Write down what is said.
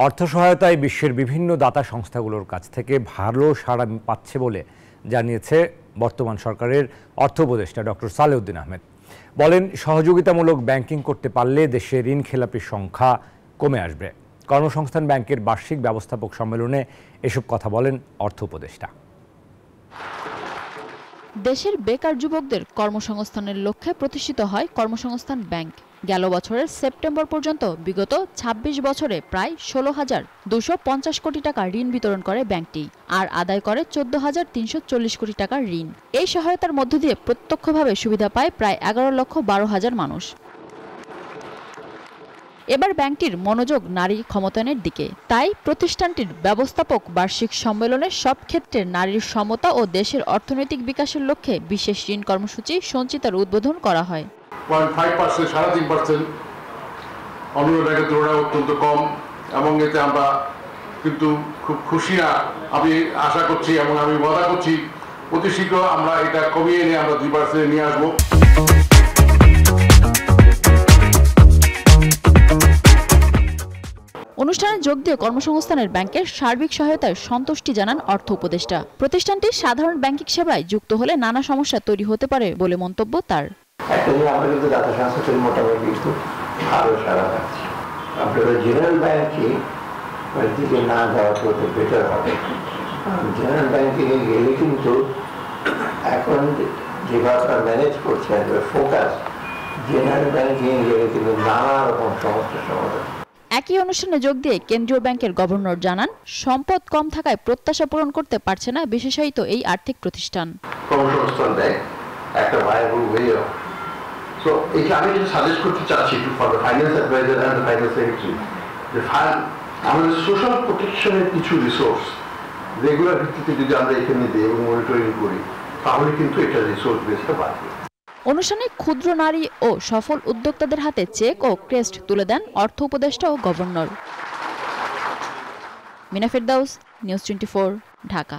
অর্থ সহায়তায় বিশ্বের বিভিন্ন দাতা সংস্থাগুলোর কাছ থেকে ভালো সাড়া পাচ্ছে বলে জানিয়েছে বর্তমান সরকারের অর্থ উপদেষ্টা ডক্টর সালেউদ্দিন আহমেদ। বলেন, সহযোগিতামূলক ব্যাংকিং করতে পারলে দেশে ঋণ খেলাপির সংখ্যা কমে আসবে। কর্মসংস্থান ব্যাংকের বার্ষিক ব্যবস্থাপক সম্মেলনে এসব কথা বলেন অর্থ উপদেষ্টা। দেশের বেকার যুবকদের কর্মসংস্থানের লক্ষ্যে প্রতিষ্ঠিত হয় কর্মসংস্থান ব্যাংক। গেল বছরের সেপ্টেম্বর পর্যন্ত বিগত ২৬ বছরে প্রায় ১৬,২৫০ কোটি টাকা ঋণ বিতরণ করে ব্যাংকটি, আর আদায় করে ১৪,৩৪০ কোটি টাকার ঋণ। এই সহায়তার মধ্য দিয়ে প্রত্যক্ষভাবে সুবিধা পায় প্রায় ১১,১২,০০০ মানুষ। এবার ব্যাংকটির মনোযোগ নারী ক্ষমতায়নের দিকে। তাই প্রতিষ্ঠানটির ব্যবস্থাপক বার্ষিক সম্মেলনে সব ক্ষেত্রে নারীর সমতা ও দেশের অর্থনৈতিক বিকাশের লক্ষ্যে বিশেষ ঋণ কর্মসূচি সঞ্চিতার উদ্বোধন করা হয়। 0.5%, 3.5% অন্য ব্যাংকের তুলনায় অত্যন্ত কম, এবং এতে আমরা কিন্তু খুব খুশি না। আমি আশা করছি এবং আমি ওয়াদা করছি অতি শীঘ্র আমরা এটা কমিয়ে এনে আমরা 2% নিয়ে আসবো। অনুষ্ঠানে যোগ দিয়ে কর্মসংস্থানের ব্যাংকের সার্বিক সহায়তায় সন্তুষ্টি জানান অর্থ উপদেষ্টা। প্রতিষ্ঠানটি সাধারণ ব্যাংকিং সেবায় যুক্ত হলে নানা সমস্যা তৈরি হতে পারে বলে মন্তব্য তার। আমরা কিন্তু দাতা সংস্থার মোটামুটি খুব ভালো সারা পাচ্ছি। আপনারা জেনারেল ব্যাংকিং দিকে না যাওয়া তো বেটার হবে। জেনারেল ব্যাংকিং এ গেলে কিন্তু এখন যেভাবে ম্যানেজ করছে ফোকাস, জেনারেল ব্যাংকিং এ গেলে কিন্তু নানা রকম সমস্যার সমাধান। একই অনুষ্ঠানে যোগ দিয়ে কেন্দ্রীয় ব্যাংকের গভর্নর জানান, সম্পদ কম থাকায় প্রত্যাশা পূরণ করতে পারছে না বিশেষায়িত এই আর্থিক প্রতিষ্ঠান। কর্মসংস্থান ব্যাংক একটা ভায়াবল ওয়ে অফ, সো এটা আমি যেটা সাজেস্ট করতে চাচ্ছি to for the finance advisor and the finance secretary, যে আমাদের সোশ্যাল প্রোটেকশনের কিছু রিসোর্স রেগুলার ভিত্তিতে যদি আমরা এখানে দিই এবং মনিটরিং করি, তাহলে কিন্তু এটা রিসোর্স বেসটা বাড়বে। অনুষ্ঠানে ক্ষুদ্র নারী ও সফল উদ্যোক্তাদের হাতে চেক ও ক্রেস্ট তুলে দেন অর্থ উপদেষ্টা ও গভর্নর। মিনা ফেরদাউস, নিউজ 24, ঢাকা।